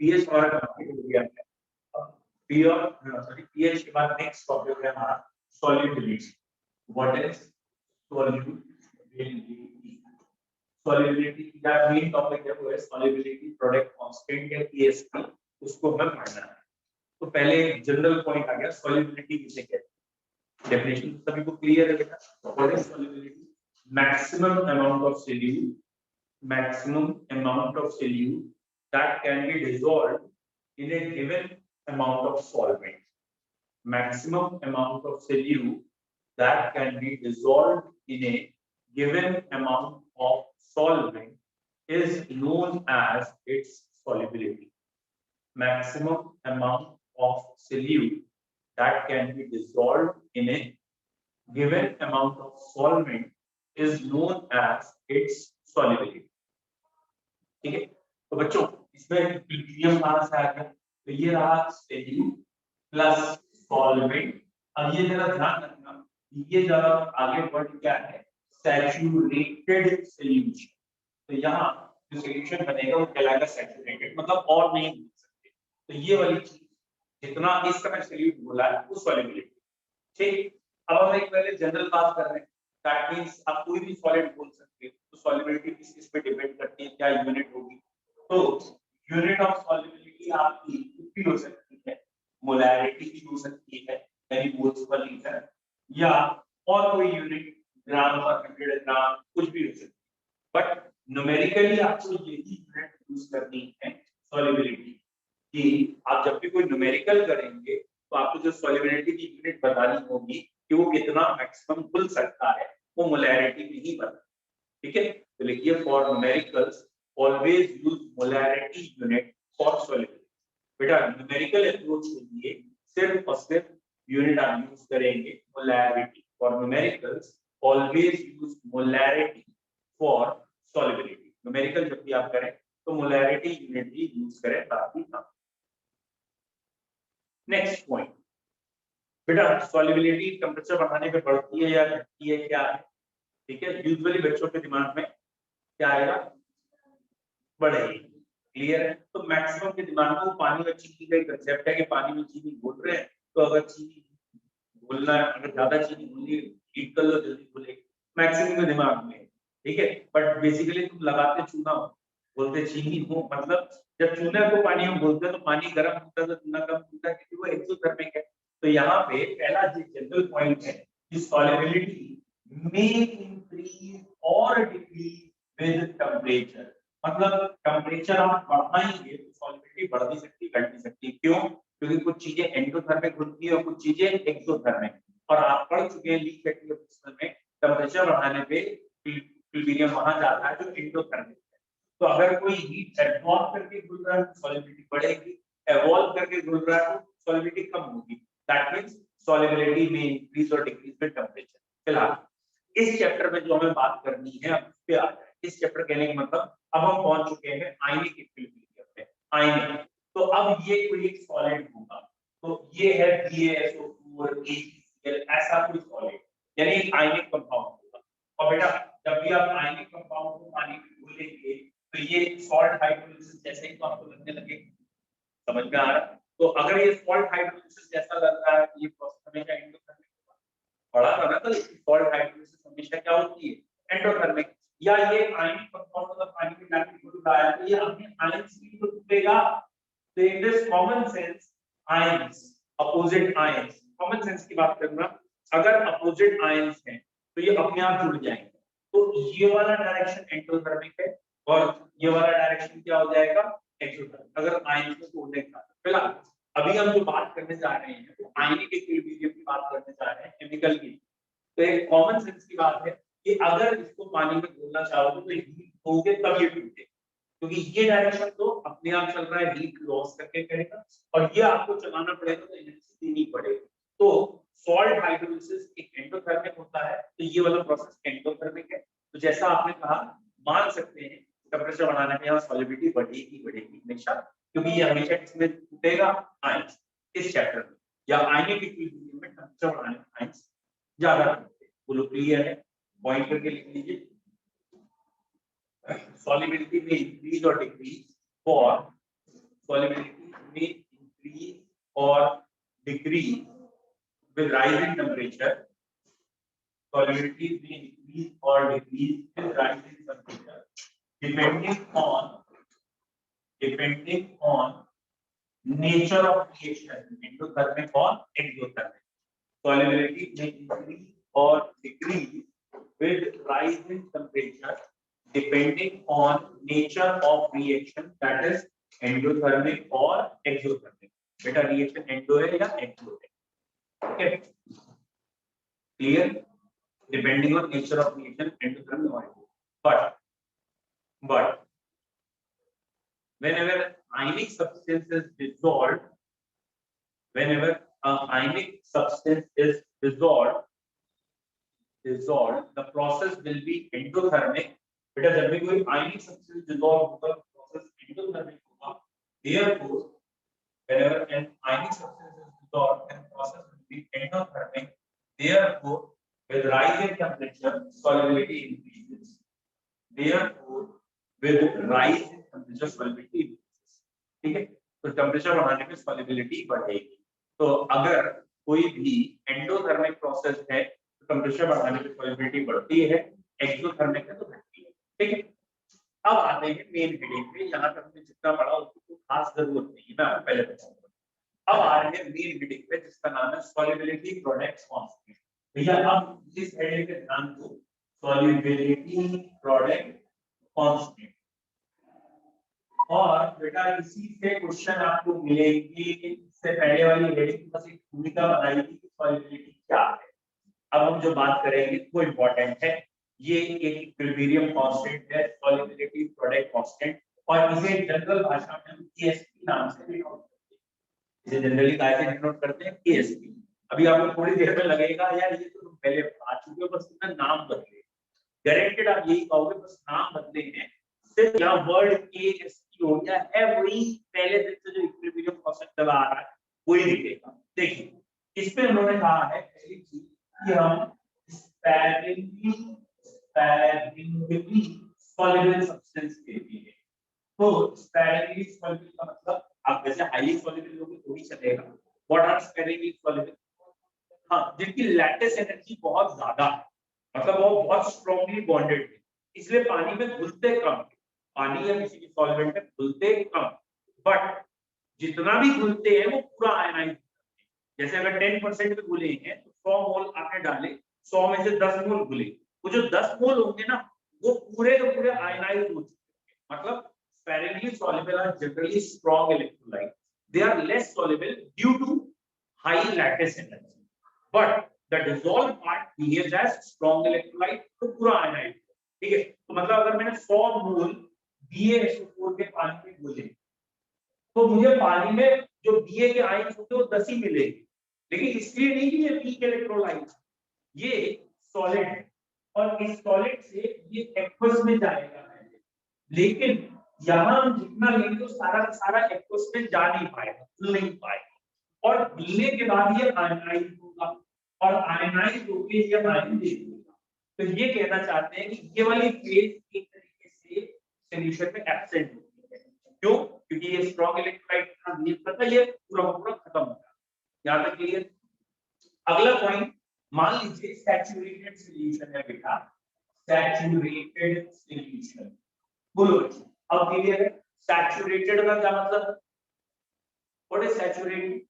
PH हमारा complete हो गया है। पीएच के बाद नेक्स्ट टॉपिक है हमारा solubility. What is solubility? Solubility का मेन टॉपिक है वो है सॉल्युबिलिटी प्रोडक्ट कांस्टेंट या पीएसपी, उसको हमें पढ़ना है। तो पहले जनरल पॉइंट आ गया सॉल्युबिलिटी किसे कहते हैं। डेफिनेशन सभी को क्लियर है बेटा? What is solubility? Maximum amount of solute, maximum amount of solute that can be dissolved in a given amount of solvent. Maximum amount of solute that can be dissolved in a given amount of solvent is known as its solubility. Maximum amount of solute that can be dissolved in a given amount of solvent is known as its solubility. ठीक है, तो बच्चों इसमें equilibrium कहां से आ गया? तो ये रहा सोल्यूट प्लस सॉल्वेंट। अब ये जरा ध्यान रखना, ये जरा आगे वर्ड क्या है? Saturated solution. तो यहाँ जो सॉल्यूशन बनेगा वो कहलाएगा सैचुरेटेड, मतलब और नहीं बोल सकते। तो ये वाली चीज जितना इस तरह सॉल्यूट बोला है वो सॉल्युबिलिटी। ठीक, अब हम एक पहले जनरल बात कर रहे हैं। दैट मींस आप कोई भी सॉलिड बोल सकते हो। तो सॉल्युबिलिटी किस पे डिपेंड करती है, क्या यूनिट होगी? तो यूनिट ऑफ सॉल्युबिलिटी आपकी कितनी हो सकती है? मोलैरिटी की हो सकती है, यानी मोल्स पर लीटर, या और कोई यूनिट ग्राम पर 100 ग्राम, कुछ भी हो सकती है। बट न्यूमेरिकली आपको यही यूनिट यूज करनी है सॉल्युबिलिटी कि आप जब भी कोई न्यूमेरिकल करेंगे तो आपको जो सॉल्युबिलिटी की यूनिट बतानी होगी कि वो कितना मैक्सिमम खुल सकता है, वो मोलैरिटी में ही बता। ठीक है, तो लिखिए for numericals always use molarity unit for solubility. बेटा न्यूमेरिकल अप्रोच के लिए सिर्फ और सिर्फ यूनिट आप यूज करेंगे molarity. For numericals always use molarity for solubility. Numerical जब भी आप करें तो मोलैरिटी यूनिट ही यूज करें ताकि हम। नेक्स्ट पॉइंट बेटा, सॉल्युबिलिटी टेंपरेचर बढ़ाने पे बढ़ती है या घटती है, क्या है? ठीक है, यूजुअली बच्चों के दिमाग में क्या आएगा? बढ़ेगी। क्लियर है? तो मैक्सिमम के दिमाग में पानी में चीनी का कंसेप्ट है कि पानी में चीनी घोल रहे हैं, तो अगर चीनी घोलना है, अगर ज्यादा चीनी घोलनी हीट कर लो जल्दी घुलेगी, मैक्सिमम के दिमाग में। ठीक है, बट बेसिकली तुम लगाते चूना हो, बोलते चीनी हो, मतलब जब चूने को पानी में घोलते हैं तो पानी गर्म होता है तो चूना कम होता है क्योंकि वो एक्सोथर्मिक है। तो यहाँ पे पहला जो जनरल पॉइंट है कि solubility may increase or decrease with temperature। मतलब टेम्परेचर आप बढ़ाएंगे तो सॉल्युबिलिटी बढ़ भी सकती, घट भी सकती। क्यों? क्योंकि कुछ चीजें एंडोथर्मिक होती है और कुछ चीजें एक्सोथर्मिक। और आप पढ़ चुके हैं लीक फैक्टर में टेम्परेचर बढ़ाने पे इक्विलिब्रियम वहां जाता है जो एंडोथर्मिक है। तो अगर कोई हीट एब्जॉर्ब करके घुल रहा है तो सॉल्युबिलिटी बढ़ेगी, एवॉल्व करके घुल रहा है तो सॉल्युबिलिटी कम होगी। दैट मींस सॉल्युबिलिटी में इंक्रीज और डिक्रीज विद टेम्परेचर। फिलहाल इस चैप्टर में जो हमें बात करनी है अब उस पे आ जाए। इस चैप्टर कहने का मतलब अब हम पहुंच चुके हैं आयनिक इक्विलिब्रियम पे। आयनिक, तो अब ये कोई एक सॉलिड होगा, तो ये है BaSO4 AgCl, ऐसा कोई सॉलिड, यानी आयनिक कंपाउंड होगा। और बेटा जब भी आप आयनिक कंपाउंड को पानी में घोलेंगे तो ये सॉल्ट हाइड्रोलिसिस जैसे ही तो आपको लगने लगेगा। समझ में आ रहा है? तो अगर ये सॉल्ट हाइड्रोलिसिस जैसा लग रहा है, ये प्रोसेस हमेशा एंडोथर्मिक पढ़ा था ना, तो सॉल्ट हाइड्रोलिसिस हमेशा क्या होती है? एंडोथर्मिक। या ये आयनिक कंपाउंड मतलब पानी में जाके घुल रहा है तो ये अपने आयंस भी तो टूटेगा। तो in this common sense ions, opposite ions, common sense की बात करना, अगर अपोजिट आयंस हैं तो ये अपने आप जुड़ जाएंगे। तो ये वाला डायरेक्शन एंडोथर्मिक है और ये वाला डायरेक्शन क्या हो जाएगा? एक्सोथर्मिक। अगर आयंस को तोड़ने का फिलहाल अभी हम जो बात करने जा रहे हैं वो आयनिक इक्विलिब्रियम की बात करने जा रहे हैं, केमिकल की। तो एक कॉमन सेंस की बात है कि अगर इसको पानी में घोलना चाहोगे तो हीट होगे तब ये टूटे, क्योंकि ये डायरेक्शन तो अपने आप चल रहा है, हीट लॉस करके करेगा, और ये आपको चलाना पड़ेगा तो एनर्जी देनी पड़ेगी। तो सॉल्ट हाइड्रोलिसिस एक एंडोथर्मिक होता है, तो ये वाला प्रोसेस एंडोथर्मिक है। तो जैसा आपने कहा, मान सकते हैं टेंपरेचर बढ़ाने में यहाँ सॉल्युबिलिटी बढ़ेगी हमेशा, क्योंकि ये हमेशा इसमें टूटेगा आयंस। इस चैप्टर में या आयनिक इक्विलिब्रियम में टेंपरेचर बढ़ाने में आयंस ज्यादा टूटते हैं। बोलो क्लियर है? पॉइंट करके लिख लीजिए, solubility may increase or decrease for solubility may increase or decrease with rise in temperature. Solubility may increase or decrease with rise in temperature depending on nature of reaction, endothermic or exothermic. Solubility may increase or decrease with rise in temperature depending on nature of reaction, that is endothermic or exothermic. बेटा reaction endo है या exo है, okay, clear? Depending on nature of reaction, endothermic or exo. But whenever ionic substance is dissolved, whenever ionic substance is dissolved, the process will be endothermic. बेटा जब भी कोई ionic substance dissolve होगा, process endothermic होगा. Therefore, whenever an ionic substance is dissolved, then process will be endothermic. Therefore, with rise in temperature, solubility increases. Therefore, with rise in temperature, solubility increases. ठीक है? तो temperature बढ़ाने पे solubility बढ़ेगी. तो अगर कोई भी एंडोथर्मिक प्रोसेस है तो टेम्परेचर बढ़ाने पे सॉल्युबिलिटी बढ़ती है, एक्सोथर्मिक है तो घटती है. ठीक है? अब आते हैं मेन हेडिंग पे. यहाँ तक हमने जितना पढ़ा उसकी तो खास जरूरत नहीं है, मैं आपको पहले बताऊंगा. अब आ रहे हैं मेन हेडिंग पे जिसका नाम है सॉल्युबिलिटी प्रोडक्ट कांस्टेंट. भैया अब इस हेडिंग पे ध्यान दो, सॉल्युबिलिटी प्रोडक्ट कांस्टेंट. और बेटा इसी से क्वेश्चन आपको मिलेंगे. इससे पहले वाली हेडिंग बस एक भूमिका बनाई थी कि सॉल्युबिलिटी क्या है. अब हम जो बात करेंगे वो इंपॉर्टेंट है. ये एक इक्विलिब्रियम कांस्टेंट है, सॉल्युबिलिटी प्रोडक्ट कांस्टेंट, और इसे जनरल भाषा में हम केएसपी नाम से डिनोट करते हैं. इसे जनरली कैसे डिनोट करते हैं? केएसपी. अभी आपको थोड़ी देर में लगेगा यार ये तो तुम पहले आ चुके हो, बस इतना नाम बदले. गारंटेड आप यही कहोगे बस नाम बदले हैं, सिर्फ यहाँ वर्ड केएसपी हो गया है, वही पहले दिन से जो इक्विलिब्रियम कांस्टेंट चला आ रहा है वही दिखेगा. देखिए इसमें उन्होंने कहा है पहली चीज कि हम sparingly soluble substance के लिए. तो sparingly soluble का मतलब आप वैसे highly soluble लोगे तो ही चलेगा. What are sparingly soluble? हाँ, जिनकी लैटिस एनर्जी बहुत ज्यादा है, मतलब वो बहुत स्ट्रांगली बॉन्डेड है, इसलिए पानी में घुलते कम. पानी या किसी भी सॉल्वेंट में घुलते कम, बट जितना भी घुलते हैं वो पूरा आयनाइज. जैसे अगर 10% में घुले हैं तो 100 मोल आपने डाले, 100 में से 10 मोल घुले, वो जो 10 मोल होंगे ना वो पूरे के पूरे आयनाइज हो चुके हैं. मतलब sparingly soluble are generally strong electrolytes. They are less soluble due to high lattice energy, but the dissolved part behaves as strong electrolyte, तो पूरा आयनाइज. ठीक है? तो मतलब अगर मैंने 100 मोल BaSO4 के पानी में घोले तो मुझे पानी में जो Ba के आयन्स होते हैं वो 10 ही मिलेंगे, लेकिन इसलिए नहीं कि ये वीक इलेक्ट्रोलाइट, ये सॉलिड है और इस सॉलिड से ये एक्वस में जाएगा. लेकिन यहाँ हम जितना लेंगे तो सारा का सारा एक्वस में जा नहीं पाएगा, घुल नहीं पाएगा, और घुलने के बाद ये आयनाइज होगा और आयनाइज होके ये आयन दे देगा. तो ये कहना चाहते हैं कि ये वाली फेज एक तरीके से सॉल्यूशन में एब्सेंट होती है. क्यों? क्योंकि ये स्ट्रॉन्ग इलेक्ट्रोलाइट का बिहेव करता है, ये पूरा खत्म हो जाता है. यहाँ तक क्लियर? अगला पॉइंट, मान लीजिए सैचुरेटेड सॉल्यूशन है बेटा, सैचुरेटेड सॉल्यूशन. बोलो अब क्लियर है? सैचुरेटेड का क्या मतलब? What is saturated?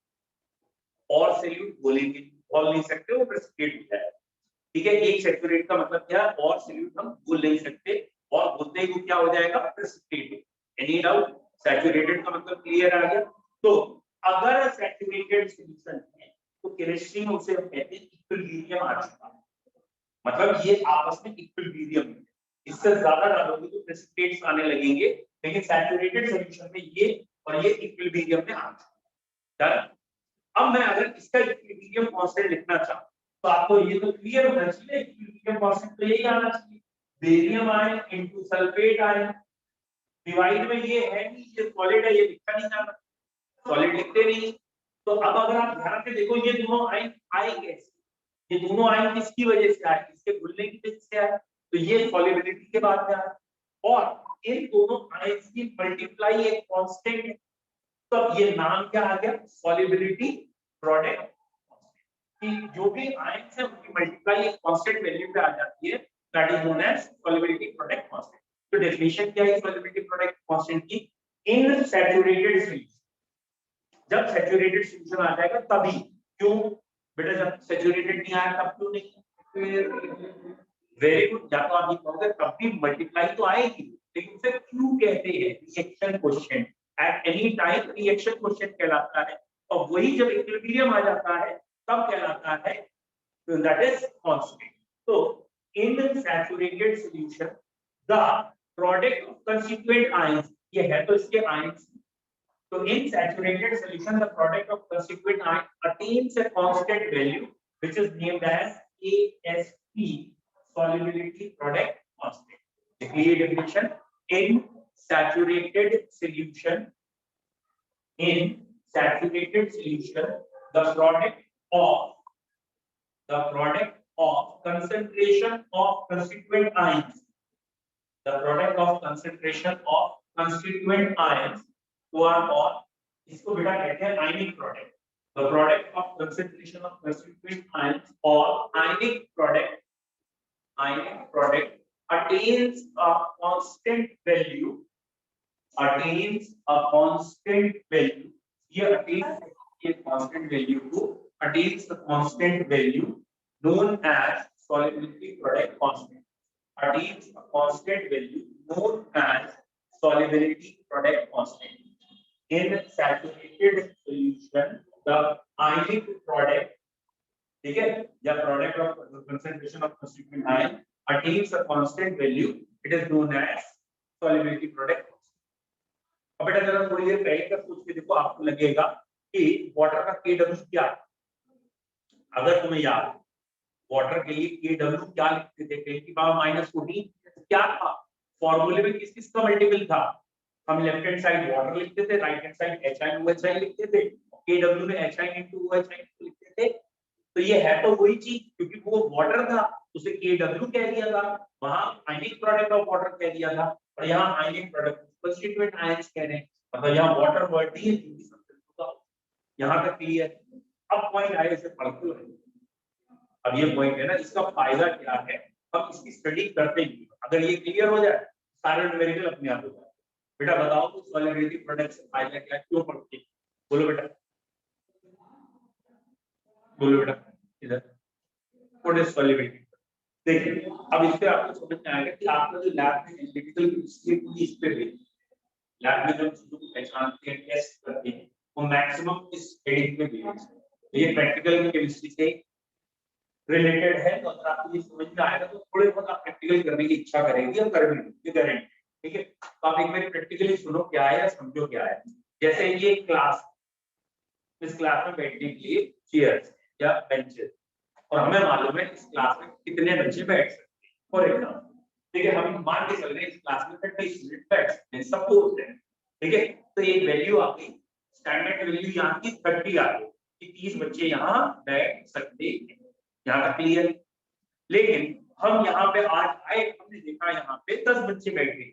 और सॉल्यूट बोलेंगे, बोल नहीं सकते, वो प्रेसिपिटेट होता है. ठीक है? एक सैचुरेट का मतलब क्या है? और सॉल्यूट हम बोल नहीं सकते, और बोलते ही वो क्या हो जाएगा? प्रेसिपिटेट. Any doubt? सैचुरेटेड का मतलब क्लियर आ गया. तो अगर सैचुरेटेड सॉल्यूशन है तो केमिस्ट्री में उसे हम कहते हैं इक्विलिब्रियम आ चुका है. मतलब ये आपस में इक्विलिब्रियम है. इससे ज्यादा डालोगे तो प्रेसिपिटेट्स आने लगेंगे, लेकिन सैचुरेटेड सॉल्यूशन में ये और ये इक्विलिब्रियम में आ चुका है. अब मैं अगर इसका इक्विलिब्रियम कांस्टेंट लिखना चाहूं तो आपको ये तो क्लियर होना चाहिए, इक्विलिब्रियम कांस्टेंट तो यही आना चाहिए, barium ion into sulphate ion. Divide में ये है नहीं, ये सॉलिड है, ये लिखा नहीं जाता, सॉलिड लिखते नहीं. तो अब अगर आप ध्यान से देखो ये दोनों आयन आए कैसे? ये दोनों आयन किसकी वजह से आए? इसके घुलने की वजह से आए. तो ये सॉल्युबिलिटी के बाद में आए, और इन दोनों आयन्स की मल्टीप्लाई एक कांस्टेंट है. तो अब ये नाम क्या आ गया, सॉल्युबिलिटी प्रोडक्ट कि जो भी आयंस है उनकी मल्टीप्लाई एक कांस्टेंट वैल्यू पे आ जाती है, that is known as solubility product constant. तो डेफिनेशन क्या है सॉल्युबिलिटी प्रोडक्ट कांस्टेंट की, इन सैचुरेटेड सॉल्यूशन, जब सैचुरेटेड सॉल्यूशन आ जाएगा तभी, क्यों बेटा जब सैचुरेटेड नहीं आया तब क्यों नहीं, वेरी गुड, या तो आप ये कहोगे तब भी मल्टीप्लाई तो आएगी, लेकिन उसे क्यों कहते हैं, reaction question, at any time reaction question कहलाता है, और वही जब इक्विलिब्रियम आ जाता है तब कहलाता है दैट इज कांस्टेंट। तो in saturated solution the product of constituent ions, ये है तो इसके आयंस, तो in saturated solution the product of constituent ion attains a constant value which is named as ASP, solubility product constant. The clear definition, in saturated solution the product of concentration of constituent ions, the product of concentration of constituent ions who are all, इसको बेटा कहते हैं ionic product, the product of concentration of constituent ions or ionic product attains a constant value, ये attains a constant value को attains the constant value known as solubility product constant, attains a constant value known as solubility product constant. In saturated solution the ionic product, ठीक है, या product of concentration of constituent ion attains a constant value, it is known as solubility product constant. अब बेटा जरा थोड़ी देर पहले का सोच के देखो, आपको लगेगा कि वाटर का Kw क्या है, अगर तुम्हें याद है वाटर के लिए Kw क्या लिखते थे, 10 की पावर -14 क्या था, फॉर्मूले में किस किस का मल्टीपल था, हम लेफ्ट हैंड साइड वाटर लिखते थे, राइट हैंड साइड HiOHi लिखते थे, Kw में Hi लिखते थे, तो ये है तो वही चीज, क्योंकि वो वाटर था उसे Kw कह दिया था, वहां आयनिक प्रोडक्ट ऑफ वाटर कह दिया था, और यहाँ आयनिक प्रोडक्ट कंस्टिट्यूएंट आयंस कह रहे हैं, मतलब यहाँ वाटर वर्ड नहीं है, यहाँ तक क्लियर। अब पॉइंट आए इसे पढ़ते हुए, अब ये पॉइंट है ना, इसका फायदा क्या है, हम इसकी स्टडी करते ही, अगर ये क्लियर हो जाए सारे न्यूमेरिकल अपने आप हो जाए। बेटा बताओ तो सॉलिबिलिटी प्रोडक्ट से फायदा क्या, क्यों पढ़ते हैं, बोलो बेटा, बोलो बेटा, इधर व्हाट इज सॉलिबिलिटी। देखिए अब इससे आपको समझ में आएगा कि आपका जो लैब में एनालिटिकल केमिस्ट्री पूरी इस पे बेस्ड, लैब में जब चीजों को पहचानते हैं, टेस्ट करते हैं, वो मैक्सिमम इस हेडिंग पे बेस्ड है, तो ये प्रैक्टिकल केमिस्ट्री से रिलेटेड है, तो अगर आपको ये समझ में आएगा तो थोड़े बहुत आप प्रैक्टिकल करने की इच्छा करेंगे और कर भी लेंगे, गारंटी, ठीक है। तो आप एक बार प्रैक्टिकली सुनो क्या है या समझो क्या है। जैसे ये क्लास, इस क्लास में बैठने के लिए चेयर्स या बेंचेस, और हमें मालूम है इस क्लास में कितने बच्चे बैठ सकते हैं, फॉर एग्जांपल, ठीक है, हम मान के चल रहे हैं इस क्लास में 30 स्टूडेंट बैठ सकते हैं, सपोज है, ठीक है, तो ये वैल्यू आ गई, स्टैंडर्ड वैल्यू यहाँ की 30 आ गई कि 30 बच्चे यहाँ बैठ सकते हैं, यहाँ तक क्लियर। लेकिन हम यहाँ पे आज आए, हमने देखा यहाँ पे 10 बच्चे बैठे,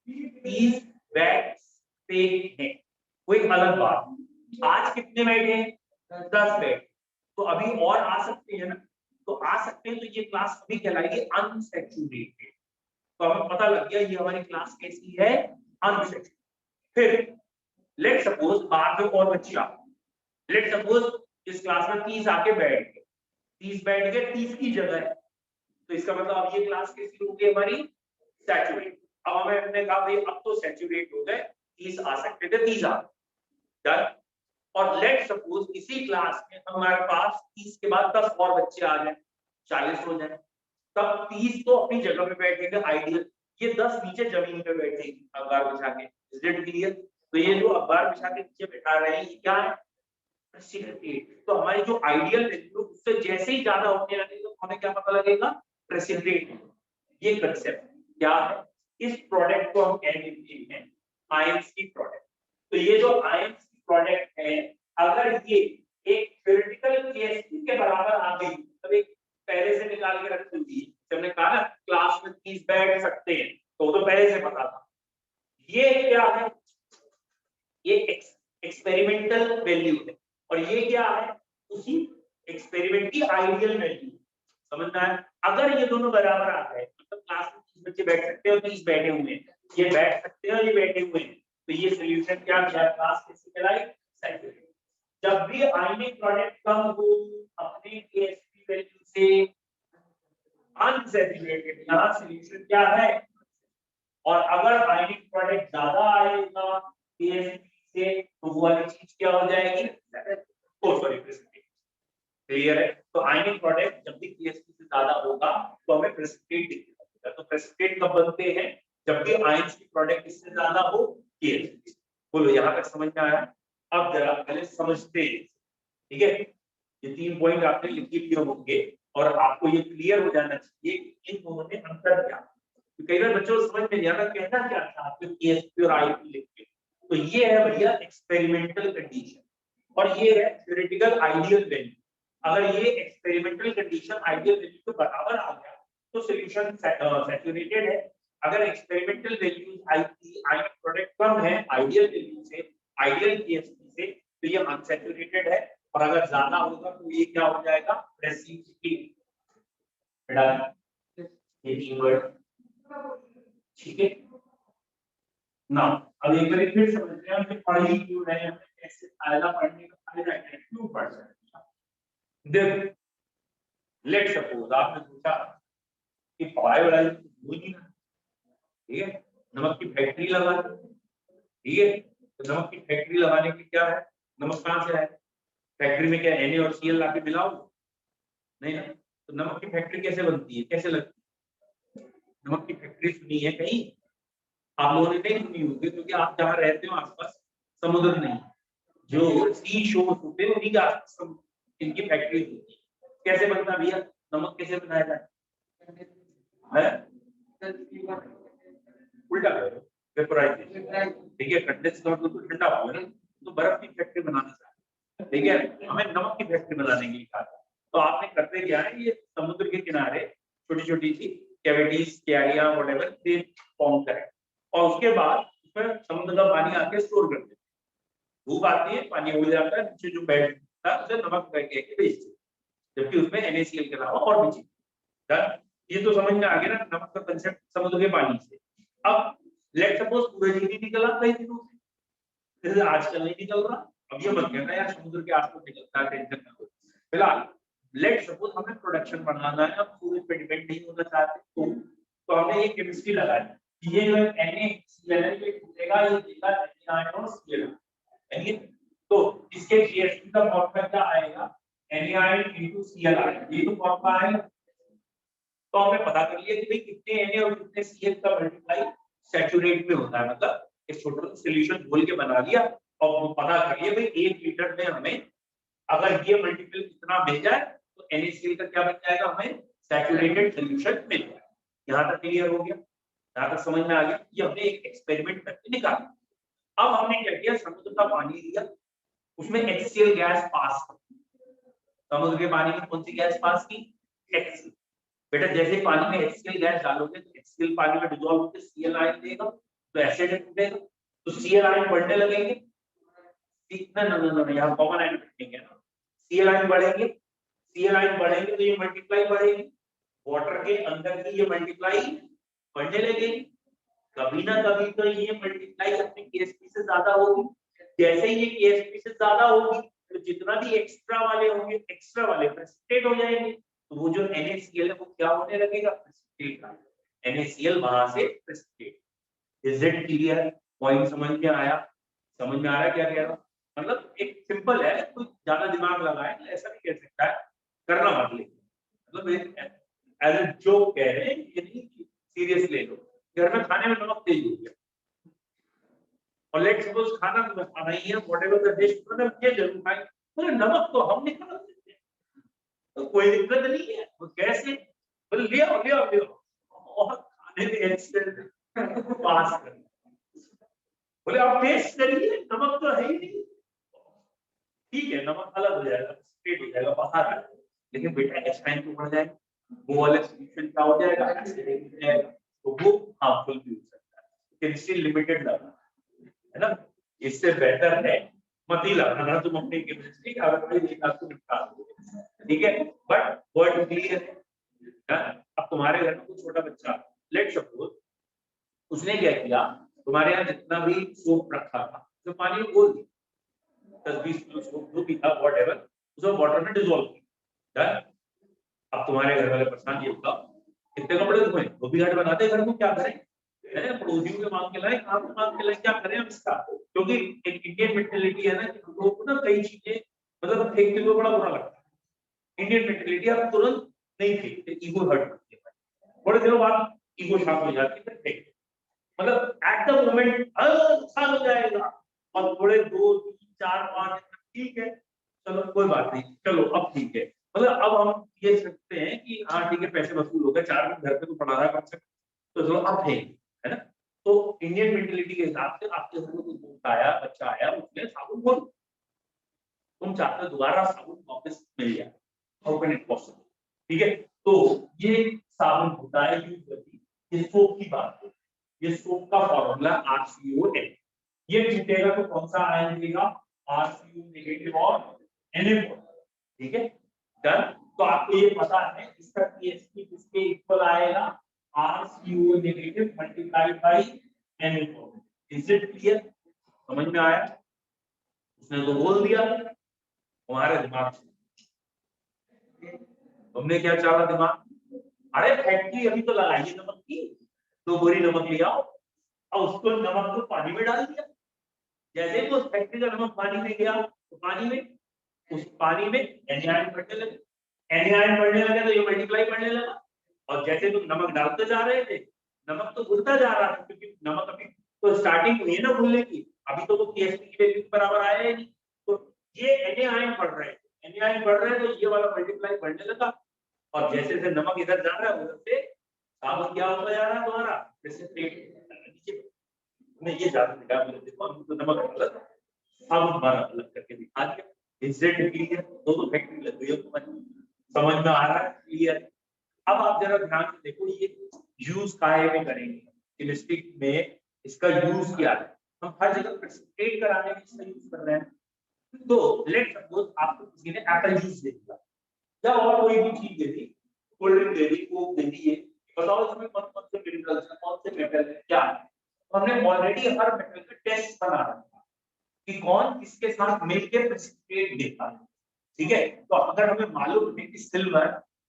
30 बैठ सकते हैं, कोई अलग बात, आज कितने बैठे, 10 बैठे, तो अभी और आ सकते हैं ना, तो आ सकते हैं, तो ये क्लास अभी कहलाएगी अनसैचुरेटेड, तो हमें पता लग गया ये हमारी क्लास कैसी है, अनसैचुरेटेड। फिर लेट सपोज बाद में और बच्चे आ, लेट सपोज इस क्लास में 30 आके बैठ गए, 30 बैठ गए, 30 की जगह है, तो इसका मतलब अब ये क्लास कैसी होगी हमारी, सैचुरेट। अब हमें हमने कहा भाई अब तो सैचुरेट हो गए, 30 आ सकते थे, 30 आ गए, और लेट सपोज इसी क्लास में हमारे पास 30 के बाद 10 और बच्चे आ जाए, 40 हो जाए, तब 30 तो अपनी जगह पे बैठेंगे आइडियल, ये 10 नीचे जमीन पे बैठेंगे अखबार बिछा के, इज इट क्लियर। तो ये जो अखबार बिछा के नीचे बैठा रहे हैं ये क्या है, प्रेसिपिटेट। तो हमारी जो आइडियल वैल्यू उससे जैसे ही ज्यादा होने लगे तो हमें क्या पता लगेगा, प्रेसिपिटेट। ये कंसेप्ट क्या है, इस प्रोडक्ट को हम कह देते हैं आयंस की प्रोडक्ट। तो ये जो आयंस की प्रोडक्ट है, अगर ये एक थ्योरेटिकल केस के बराबर आ गई, तो एक पहले से निकाल के रख दी, हमने कहा ना क्लास में 30 बैठ सकते हैं, तो पहले से पता था। ये क्या है, ये एक्स एक्सपेरिमेंटल वैल्यू है और ये क्या है, उसी एक्सपेरिमेंट की आइडियल वैल्यू। समझना है, अगर ये दोनों बराबर आ गए, मतलब क्लास में 30 बच्चे बैठ सकते हैं और 30 बैठे हुए हैं, ये बैठ सकते हैं और ये बैठे हुए हैं, तो ये सॉल्यूशन क्या है, क्लास कैसे कहलाई, सैचुरेटेड। जब भी आयनिक प्रोडक्ट कम हो अपने केएसपी वैल्यू से अनसैचुरेटेड, यहाँ सॉल्यूशन क्या है, और अगर आयनिक प्रोडक्ट ज्यादा आएगा केएसपी से तो वो वाली चीज क्या हो जाएगी, सॉरी प्रेसिपिटेट। क्लियर है, तो आयनिक प्रोडक्ट जब भी केएसपी से ज्यादा होगा तो हमें प्रेसिपिटेट दिखेगा। तो प्रेसिपिटेट कब बनते हैं, जब भी आयंस की प्रोडक्ट इससे ज्यादा हो केएसपी। बोलो यहाँ तक समझ में आया? अब जरा पहले समझते हैं, ठीक है, ये 3 पॉइंट आपने लिख लिए होंगे और आपको ये क्लियर हो जाना चाहिए इन दोनों में अंतर क्या है। तो कई बार बच्चों को समझ में नहीं आता कहना क्या था आपके केएसपी और आईपी लिख के। तो ये है भैया एक्सपेरिमेंटल कंडीशन और ये है थ्योरेटिकल आइडियल वैल्यू। अगर ये एक्सपेरिमेंटल कंडीशन आइडियल वैल्यू के बराबर आ गया तो सॉल्यूशन सैचुरेटेड है। अगर experimental values IP ionic product कम है आइडियल वैल्यू से, आइडियल केएसपी से, तो ये अनसैचुरेटेड है। और अगर ज्यादा होगा तो ये क्या हो जाएगा, प्रेसिपिटेट। ये 3 वर्ड, ठीक है ना। अब एक बार फिर समझते हैं कि पढ़ी क्यों रहे हैं, कैसे फायदा पढ़ने का फायदा है, क्यों पढ़ सकते हैं। देखो लेट सपोज आपने सोचा कि पढ़ाई वढ़ाई हो नहीं रहा, ठीक है, नमक की फैक्ट्री लगा, ठीक है, तो नमक की फैक्ट्री लगाने की क्या है, नमक कहाँ से आए, फैक्ट्री में क्या Na और Cl लाके मिलाओ, नहीं ना। तो नमक की फैक्ट्री कैसे बनती है, कैसे लगती है, नमक की फैक्ट्री सुनी है कहीं आप लोगों ने, नहीं सुनी होगी क्योंकि आप जहाँ रहते हो आसपास समुद्र नहीं, जो सी शोर होते हैं उन्हीं के आसपास इनकी फैक्ट्री होती है। कैसे बनता भैया नमक, कैसे बनाया जाता है, उल्टा करो, वेपोराइजेशन, ठीक है, कंडेंस कर दो तो ठंडा हो गया ना, तो बर्फ की फैक्ट्री बनाना चाहते हैं, ठीक है, हमें नमक की फैक्ट्री बनाने के लिए कहा। तो आपने करते क्या है, ये समुद्र के किनारे छोटी छोटी सी कैविटीज, क्यारियां, व्हाटएवर से फॉर्म करें और उसके बाद उसमें समुद्र का पानी आके स्टोर कर देते, धूप आती है पानी उड़ जाता है, नीचे जो बैठता है उसे नमक कह के बेचते, जबकि उसमें NaCl के अलावा और भी चीज। ये तो समझ में आ गया ना नमक का कंसेप्ट समुद्र के पानी से। अब लेट सपोज सूरज ही नहीं निकला कई दिनों से, जैसे आजकल नहीं निकल रहा, अब ये मत कहना यार समुद्र के आसपास निकलता है, टेंशन ना हो। फिलहाल लेट सपोज हमें प्रोडक्शन बढ़ाना है, अब सूरज पे डिपेंड नहीं होना चाहते तो हमने ये केमिस्ट्री लगाई, ये जो NaCl ये टूटेगा, ये देगा Na और Cl, तो इसके केएसपी का फॉर्मूला क्या आएगा, Na(Cl) आएगा, ये तो फॉर्मूला आएगा। तो हमने पता कर लिया कि भाई कितने Na और कितने Cl का मल्टीप्लाई सैचुरेट में होता है, मतलब एक छोटा सॉल्यूशन घोल के बना लिया और पता कर लिया भाई 1 लीटर में हमें अगर ये मल्टीपल कितना मिल जाए तो NaCl का क्या बन जाएगा, हमें सैचुरेटेड सॉल्यूशन मिल जाएगा। यहाँ तक क्लियर हो गया, यहाँ तक समझ में आ गया, ये हमने एक एक्सपेरिमेंट करके निकाला। अब हमने क्या किया, समुद्र का पानी लिया, उसमें HCl गैस पास की, समुद्र के पानी में कौन सी गैस पास की, HCl। बेटा जैसे पानी में HCl गैस डालोगे तो HCl पानी में डिसॉल्व होकर Cl आयन देगा, तो एसिड टूटेगा, तो Cl आयन बढ़ने लगेंगे, ना यहाँ कॉमन आयन बढ़ेंगे ना, Cl आयन बढ़ेंगे, Cl आयन बढ़ेंगे तो ये मल्टीप्लाई बढ़ेगी, वाटर के अंदर की ये मल्टीप्लाई बढ़ने लगेगी, कभी ना कभी तो ये मल्टीप्लाई अपने केएसपी से ज्यादा होगी। जैसे ही ये केएसपी से ज्यादा होगी तो जितना भी एक्स्ट्रा वाले होंगे एक्स्ट्रा वाले प्रेसिपिटेट हो जाएंगे, तो वो जो NaCl है वो क्या होने लगेगा, प्रेसिपिटेट, NaCl वहां से precipitate. Is it clear, point समझ में आया, समझ में आ रहा है क्या कह रहा हूं, मतलब एक सिंपल है, कोई ज्यादा दिमाग लगाए ऐसा नहीं कह सकता है, करना मत ले, मतलब एज अ जोक कह रहे हैं, ये नहीं सीरियस ले लो। घर में खाने में नमक तेज हो गया और लेट सपोज खाना तो खाना ही है, व्हाटएवर द डिश, मतलब ये जरूर खाए, बोले नमक तो हम निकाल देते हैं, तो कोई दिक्कत नहीं है, वो कैसे, बोले ले आओ ले आओ ले आओ और खाने में एक्सीडेंट पास कर, बोले आप टेस्ट करिए नमक तो है ही नहीं, ठीक है नमक अलग हो जाएगा, स्ट्रेट हो जाएगा, बाहर आ जाएगा, लेकिन बेटा एसिड तो बढ़ जाएगा, वो वाला सॉल्यूशन क्या हो जाएगा, एसिडिक हो जाएगा, तो वो हार्मफुल भी हो सकता है। केमिस्ट्री लिमिटेड लगा है ना, इससे बेहतर है मत ही लगाना तुम अपनी केमिस्ट्री, अगर एक आपको निपटा दोगे, ठीक है। बट वर्ड क्लियर है। अब तुम्हारे घर में कोई छोटा बच्चा, लेट सपोज, उसने क्या किया, तुम्हारे यहाँ जितना भी सोप रखा था तो पानी में घोल दिया, 10-20 किलो सोप जो भी था वॉट एवर, उसको वाटर में डिजोल्व किया। अब तुम्हारे घर वाले परेशान, ये होगा कितने कपड़े धोए, वो भी घट बनाते घर को, क्या करें, है पड़ोसियों के मांग के लाए, आप मांग के लाए, क्या करें हम इसका। क्योंकि एक इंडियन मेंटेलिटी है ना कि हम लोग को ना कई चीजें मतलब फेंकते हुए बड़ा बुरा लगता है। इंडियन मेंटेलिटी आप तुरंत नहीं फेंकते, ईगो हर्ट करती है, थोड़े दिनों बाद ईगो शांत हो जाती है, फिर फेंक, मतलब एट द मोमेंट नुकसान हो जाएगा, और थोड़े 2-3-4-5 ठीक है, चलो कोई बात नहीं, चलो अब ठीक है, मतलब अब हम ये सकते हैं कि हाँ ठीक है, पैसे वसूल हो गए, 4 दिन घर पे तो पड़ा रहा कम से कम, तो चलो अब फेंक, है ना। तो इंडियन मेंटेलिटी के हिसाब से आपके घर में कोई दोस्त आया, बच्चा आया, उसने साबुन खोल, तुम चाहते हो दोबारा साबुन वापस मिल जाए, हाउ कैन इट पॉसिबल, ठीक है। तो ये साबुन होता है यूजुअली, ये सोप की बात है, ये सोप का फॉर्मूला RCO है, ये टूटेगा तो कौन सा आयन मिलेगा, RCO नेगेटिव और Na+, ठीक है, डन। तो आपको ये पता है इसका TSP किसके इक्वल आएगा, RCO negative multiplied by Na+, is it clear, समझ में आया, उसने तो बोल दिया हमारे दिमाग से, तुमने क्या चाहा दिमाग, अरे फैक्ट्री अभी तो लगाई है नमक की, 2 बोरी नमक ले आओ, और उसको नमक को पानी में डाल दिया, जैसे ही उस फैक्ट्री का नमक पानी में गया तो पानी में, उस पानी में एनियान बढ़ने लगे, एनियान बढ़ने लगे तो ये मल्टीप्लाई करने लगा, और जैसे तुम नमक डालते जा रहे थे, नमक तो घुलता जा रहा था, क्योंकि नमक अभी तो स्टार्टिंग हुई है ना घुलने की, अभी तो वो TSP की वैल्यू बराबर आया ही नहीं, तो ये एनियान बढ़ रहे हैं, एनियान बढ़ रहे हैं, तो ये वाला मल्टीप्लाई बढ़ने लगा, और जैसे जैसे नमक इधर जा रहा है उधर से साबुन क्या होता जा रहा है तुम्हारा, नीचे मैं ये ज्यादा दिखा, मैंने देखो हम तो नमक अलग, साबुन हमारा अलग करके दिखा दिया, इनसेट क्लियर, दोनों फैक्ट्री लग गई है, समझ में आ रहा है, क्लियर। अब आप जरा ध्यान से देखो, ये यूज काहे में करेंगे केमिस्ट्री में, इसका यूज क्या है, हम हर जगह प्रेसिपिटेट कराने में इसका यूज कर रहे हैं। तो लेट सपोज आपको किसी ने एप्पल जूस दे दिया या और कोई भी चीज दे दी, कोल्ड ड्रिंक दे दी, कोक दे दी, ये बताओ इसमें कौन कौन से मिनरल्स हैं, कौन से मेटल है, क्या है, तो हमने ऑलरेडी हर मेटल का टेस्ट बना रखा है कि कौन किसके साथ मिलकर प्रेसिपिटेट देता है, ठीक है। तो अगर हमें मालूम है कि सिल्वर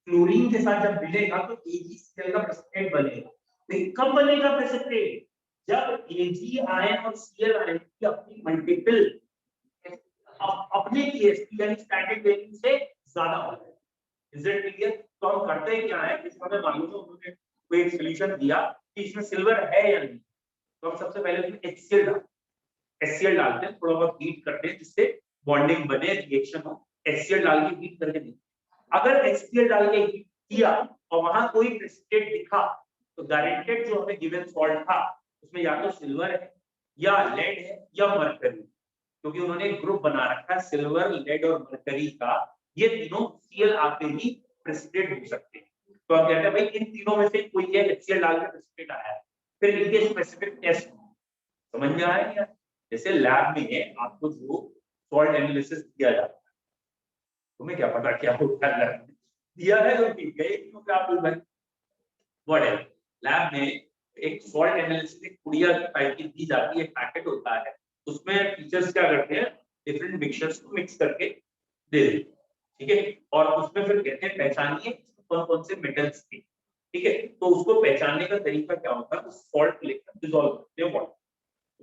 क्लोरीन के साथ जब मिलेगा तो AgCl का प्रेसिपिटेट बनेगा, लेकिन कब बनेगा प्रेसिपिटेट, जब Ag आयन और Cl आयन की अपनी मल्टीपल अपने TSP यानी स्टैटिक वैल्यू से ज्यादा हो जाए, इज इट क्लियर। तो हम करते क्या है, इस हमें मालूम है उन्होंने कोई एक सॉल्यूशन दिया कि इसमें सिल्वर है या नहीं, तो हम सबसे पहले उसमें HCl डालते हैं, थोड़ा बहुत हीट करते हैं जिससे बॉन्डिंग बने, रिएक्शन हो, HCl डाल के हीट करके देखते, अगर HCl डाल के हीट किया और वहां कोई प्रेसिपिटेट दिखा तो गारंटेड जो हमें गिवन सॉल्ट था उसमें या तो सिल्वर है या लेड है या मरकरी, क्योंकि उन्होंने एक ग्रुप बना रखा है सिल्वर, लेड और मरकरी का, ये तीनों Cl आते ही प्रेसिपिटेट हो सकते हैं, तो हम कहते हैं भाई इन तीनों में से कोई एक HCl डाल के प्रेसिपिटेट आया है, फिर इनके स्पेसिफिक टेस्ट समझ में आया क्या, जैसे लैब में आपको जो सॉल्ट एनालिसिस किया जाता है, तुम्हें क्या पता क्या होता है, लैब में दिया है तो ठीक है, क्यों क्या आप व्हाटएवर, लैब में एक सॉल्ट एनालिसिस एक पुड़िया टाइप की दी जाती है, पैकेट होता है, उसमें टीचर्स क्या करते हैं डिफरेंट मिक्सचर्स को मिक्स करके दे देते, ठीक है, और उसमें फिर कहते हैं पहचानिए कौन कौन से मेटल्स थे, ठीक है, तो उसको पहचानने का तरीका क्या होता है, सॉल्ट लेकर डिसॉल्व करते हैं वाटर,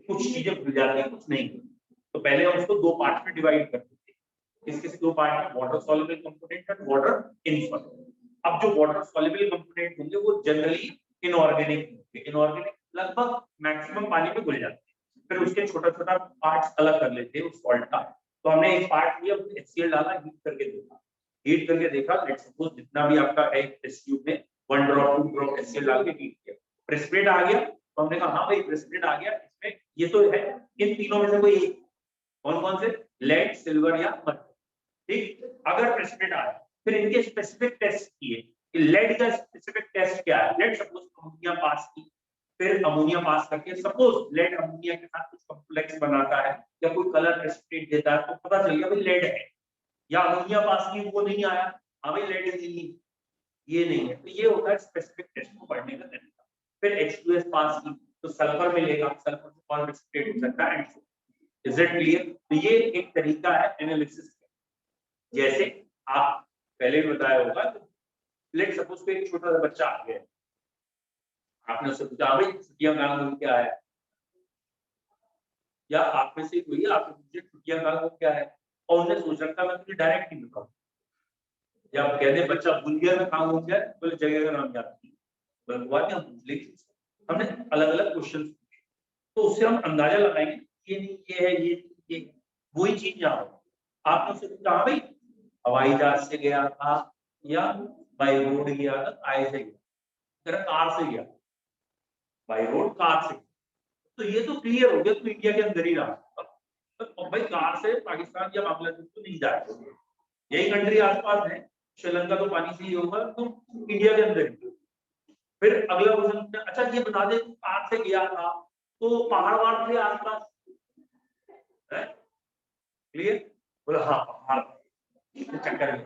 कुछ चीजें भूल जाती हैं कुछ नहीं, तो पहले हम उसको 2 पार्ट में डिवाइड करते थे, किस 2 पार्ट में, वाटर सॉल्युबल कंपोनेंट और वाटर इनसॉल्युबल। अब जो वाटर सॉल्युबल कंपोनेंट होंगे वो जनरली इनऑर्गेनिक होंगे, इनऑर्गेनिक लगभग मैक्सिमम पानी में घुल जाते हैं, फिर उसके छोटा छोटा पार्ट्स अलग कर लेते हैं उस सॉल्ट का, तो हमने एक पार्ट लिया उसमें HCl डाला, हीट करके देखा, लेट्स सपोज जितना भी आपका है टेस्ट ट्यूब में 1 ड्रॉप 2 ड्रॉप HCl डाल के हीट किया, प्रेसिपिटेट आ गया, तो हमने कहा हाँ भाई प्रेसिपिटेट आ गया, इसमें ये तो है, इन तीनों में से कोई एक, कौन कौन से, लेड, सिल्वर या मरकरी, ठीक, अगर प्रेसिपिटेट आया फिर इनके स्पेसिफिक टेस्ट किए कि लेड का स्पेसिफिक टेस्ट क्या है, लेट सपोज कंपनियां पास की, फिर अमोनिया पास करके, सपोज लेड अमोनिया के साथ कुछ कॉम्प्लेक्स बनाता है या कोई कलर प्रेसिपिटेट देता है तो पता चल गया भाई लेड है, या अमोनिया पास की वो नहीं आया, हाँ भाई लेड नहीं, ये नहीं है। तो ये होता है स्पेसिफिक टेस्ट को पढ़ने का तरीका। फिर H2S पास की तो सल्फर मिलेगा, सल्फर से कौन प्रेसिपिटेट हो सकता है, इज इट क्लियर? तो ये एक तरीका है एनालिसिस का। जैसे आप पहले भी बताया होगा, लेट सपोज कोई एक छोटा सा बच्चा आ गया, आपने उससे पूछा भाई छुट्टियां कहाँ क्या है, या आप में से कोई आपसे पूछे छुट्टियां कहाँ क्या है, और उन्हें सोच रखा मैं तुझे डायरेक्ट नहीं बताऊं, या आप कहते बच्चा भूल गया मैं कहाँ घूम गया, बोले जगह का नाम याद नहीं, बोले हुआ क्या हम हमने अलग अलग क्वेश्चन पूछे, तो उससे हम अंदाजा लगाएंगे ये नहीं ये है, ये वही चीज यहाँ आपने उससे पूछा हाँ भाई हवाई जहाज से गया था या बाई रोड गया था, काय से गया, तेरा कार से गया, बाई रोड कार से, तो ये तो क्लियर हो गया तो इंडिया के अंदर ही रहा, तो भाई कार से पाकिस्तान या बांग्लादेश तो नहीं जाएगा, यही कंट्री आसपास है, श्रीलंका तो पानी से ही होगा, तो इंडिया के अंदर ही। फिर अगला क्वेश्चन, अच्छा ये बता दे तू कार से गया था तो पहाड़ वहाड़ थे आसपास, क्लियर? बोला हाँ पहाड़ चक्कर में,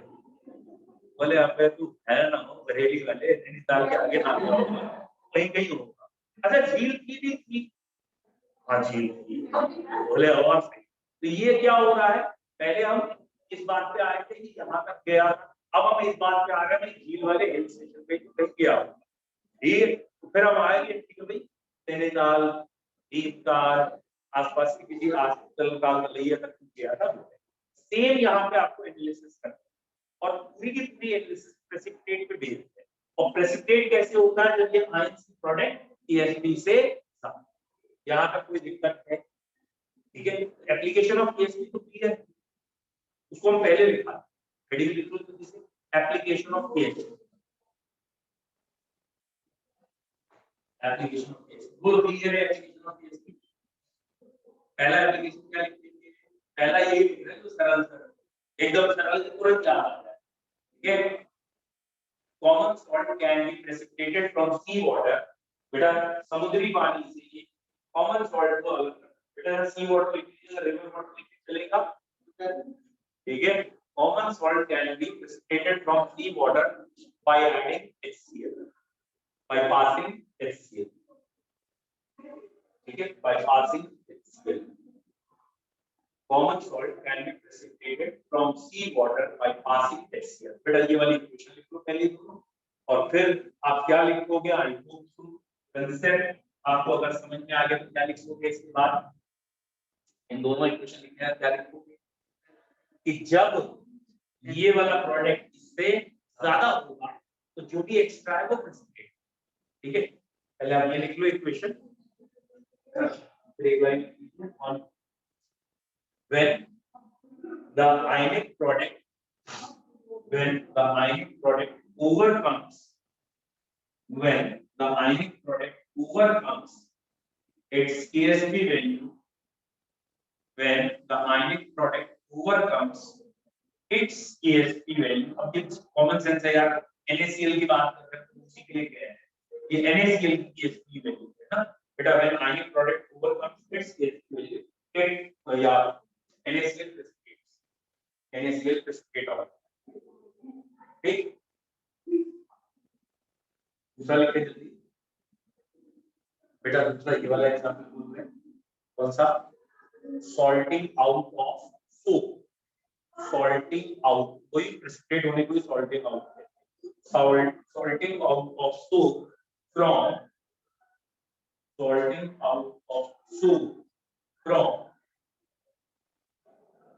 बोले अब तू है ना हो बरेली वाले नैनीताल के आगे ना कहीं कहीं होगा, अच्छा झील की, हाँ झील की, बोले और सही। तो ये क्या हो रहा है, पहले हम इस बात पे आए थे कि यहाँ तक गया, अब हम इस बात पे आ रहे हैं झील वाले हिल स्टेशन पे कहीं गया, ठीक है? तो फिर हम आएंगे ठीक है भाई नैनीताल, दीपताल, आसपास की किसी हॉस्पिटल का लैया तक गया था, सेम यहाँ पे आपको एनालिसिस करना और पूरी की पूरी एनालिसिस प्रेसिपिटेट पे बेस्ड है। और प्रेसिपिटेट कैसे होता है, जब ये आयंस प्रोडक्ट TSP से यहाँ तक कोई दिक्कत है, ठीक है? एप्लीकेशन ऑफ TSP तो क्लियर है, उसको हम पहले लिखा हेडिंग लिख लो जल्दी से, application of TSP, application of TSP वो क्लियर है, एप्लीकेशन ऑफ TSP पहला एप्लीकेशन क्या लिखेंगे, पहला यही लिख रहे हैं जो सरल सरल एकदम सरल तुरंत क्या आता है, ठीक है? Common salt can be precipitated from sea water, बेटा समुद्री पानी से कॉमन सॉल्ट को अलग करना, बेटा सी वाटर लिखिए रिवर वाटर लिखिए चलेगा, ठीक है? Common salt can be precipitated from sea water by adding HCl, by passing HCl, ठीक है? By passing HCl, common salt can be precipitated from sea water by passing HCl, बेटा ये वाली इक्वेशन लिख लो पहले और फिर आप क्या लिखोगे, आई होप कंसेप्ट आपको अगर समझ में आ गया तो क्या लिखोगे इसके बाद, इन दोनों इक्वेशन लिखने क्या लिखोगे कि जब ये वाला प्रोडक्ट इससे ज्यादा होगा तो जो भी एक्स्ट्रा है वो प्रेसिपिटेट, ठीक है? पहले आप ये लिख लो इक्वेशन, फिर एक line on when the ionic product overcomes its KSP value, when the ionic product overcomes its KSP value, अब ये कॉमन सेंस है यार, NaCl की बात कर रहे हैं उसी के लिए कह रहे हैं, ये NaCl की KSP वैल्यू है ना बेटा, when ionic product overcomes its KSP value, it यार NaCl precipitate होगा, ठीक? दूसरा लिखते जल्दी बेटा, दूसरा ये वाला एग्जांपल बोल रहे हैं कौन सा, salting out of soap, salting out कोई प्रेसिपिटेट होने को सॉल्टिंग आउट है, salting out of soap from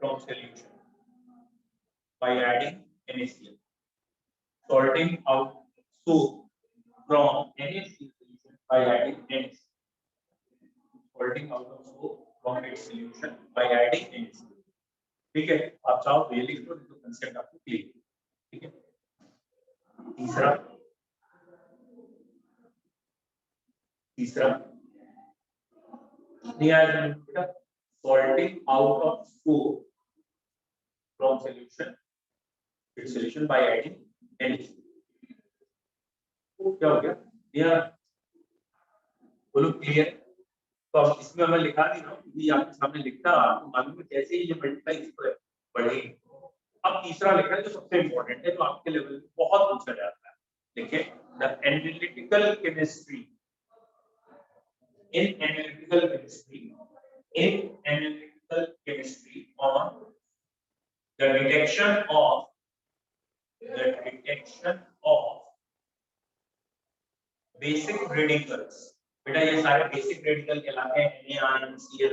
solution by adding NaCl, sorting out soap from NaCl solution by adding NaCl, sorting out of soap from its solution by adding NaCl, ठीक है? आप चाहो ये लिख लो तो कंसेप्ट आपको clear, ठीक है? तीसरा नहीं आया बेटा, sorting out of soap from its solution by adding NaCl, क्या हो गया? बोलो क्लियर। तो अब इसमें मैं लिखा नहीं रहा हूँ, ये आपके सामने लिखता, आपको मालूम है कैसे ही ये मल्टीप्लाई बढ़ेगी। अब तीसरा लिखा है जो सबसे इंपॉर्टेंट है, जो आपके लेवल में बहुत पूछा जाता है। देखिए, the analytical chemistry, in analytical chemistry on the detection of basic radicals। बेटा ये सारे बेसिक रेडिकल कहलाते हैं, NaION, Cl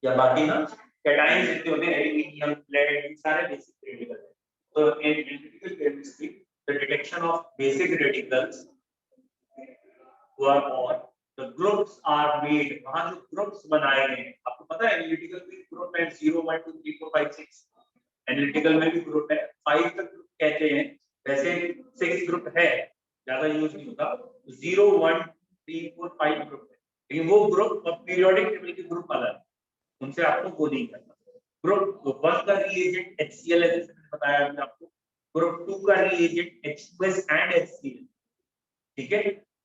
या बाकी ना कैटायंस जितने होते हैं, एल्यूमिनियम, लेड, ये सारे बेसिक रेडिकल हैं। तो in analytical chemistry the detection of basic radicals who are on the groups are made, वहां जो ग्रुप्स बनाए गए हैं, आपको पता है एनालिटिकल में ग्रुप है 0 1 2 3 4 5 6, एनालिटिकल में भी ग्रुप है 5 तक ग्रुप कहते हैं, वैसे 6 ग्रुप है, ज्यादा यूज नहीं होता, 0 1 3 4 5 ग्रुप है, लेकिन वो ग्रुप और पीरियोडिक टेबल के ग्रुप अलग, उनसे आपको वो नहीं करना। ग्रुप 1 का रिएजेंट HCl है, जैसे मैंने बताया अभी आपको, ग्रुप 2 का रिएजेंट H2S एंड HCl, ठीक है।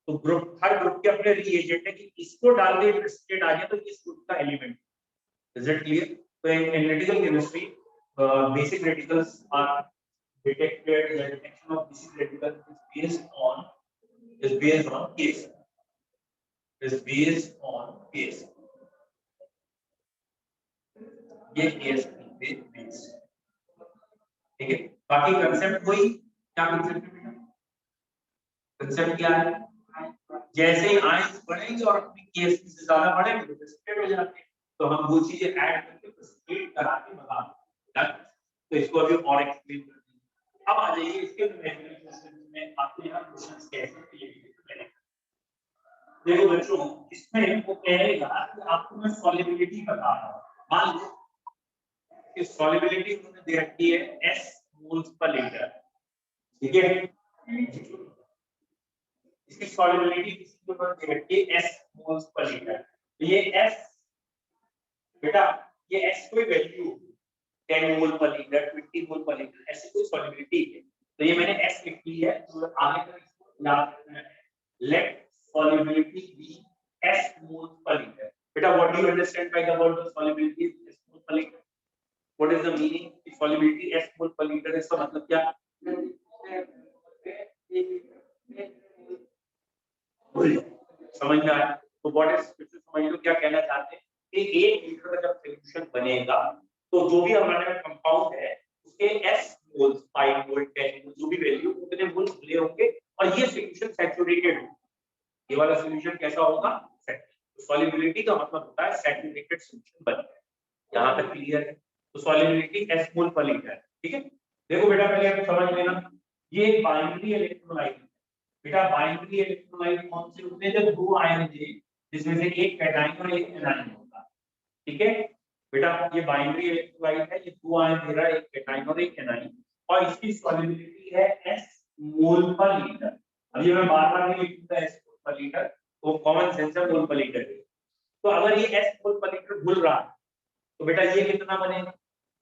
तो ग्रुप, हर ग्रुप के अपने रिएजेंट है कि इसको डाल दे प्रेसिपिटेट आ गया तो इस ग्रुप का एलिमेंट। Is it clear? तो in analytical chemistry basic radicals are detected, the detection of basic radicals is based on case, ये केस पे बेस्ड, ठीक है। बाकी कांसेप्ट वही, क्या कांसेप्ट है बेटा? कांसेप्ट क्या है? जैसे ही आयंस बढ़ेंगे और अपनी केस से ज्यादा बढ़ेंगे तो प्रेसिपिटेट हो जाते हैं, तो हम वो चीजें ऐड करके प्रेसिपिटेट करा के बता दें। तो इसको अभी और एक्सप्लेन कर देंगे। अब आ जाइए इसके न्यूमेरिकल क्वेश्चंस में, आपको यहाँ क्वेश्चंस कैसे क्लियर। देखो बच्चों, इसमें वो कहेगा कि आपको मैं सॉल्युबिलिटी बता रहा हूँ, मान लो कि सॉल्युबिलिटी उन्होंने दे रखी है S मोल्स पर लीटर, ठीक है। इसकी सॉल्युबिलिटी किसी के ऊपर दे रखी है S मोल्स पर लीटर, तो ये S बेटा, ये S कोई वैल्यू 10 मोल पर लीटर, 20 मोल पर लीटर, ऐसी कोई सॉल्युबिलिटी है, तो ये मैंने S लिख ली है, तो आगे का इसको याद रखना है। Let solubility be S moles per liter. Beta, what do you understand by the word solubility S moles per liter? What is the meaning of solubility S moles per liter? इसका मतलब क्या? समझ में आया? तो what is, समझ लो क्या कहना चाहते हैं कि 1 लीटर का जब सॉल्यूशन बनेगा तो जो भी हमारे में कंपाउंड है उसके S मोल्स 5 मोल 10 मोल जो भी वैल्यू उतने मोल खुले होंगे और ये सॉल्यूशन सैचुरेटेड होगा। ये वाला सॉल्यूशन कैसा होगा? तो सॉल्युबिलिटी का मतलब होता है सैचुरेटेड सॉल्यूशन बन गया। यहां तक क्लियर है? तो सॉल्युबिलिटी S मोल पर लीटर है, ठीक है। देखो बेटा, पहले आप समझ लेना, ये एक बाइनरी इलेक्ट्रोलाइट है। बेटा बाइनरी इलेक्ट्रोलाइट कौन से होते हैं? जब दो आयन थे जिसमें से एक कैटायन और एक एनायन होता है, ठीक है। बेटा ये बाइनरी इलेक्ट्रोलाइट है, ये दो आयन दे रहा है, एक कैटायन और एक एनायन, और इसकी सॉल्युबिलिटी है S मोल पर लीटर। अब ये मैं बार-बार नहीं लिखूंगा S पर लीटर, तो कॉमन सेंस है मोल पर लीटर। तो अगर ये S मोल पर लीटर घुल रहा है तो बेटा ये कितना बनेगा?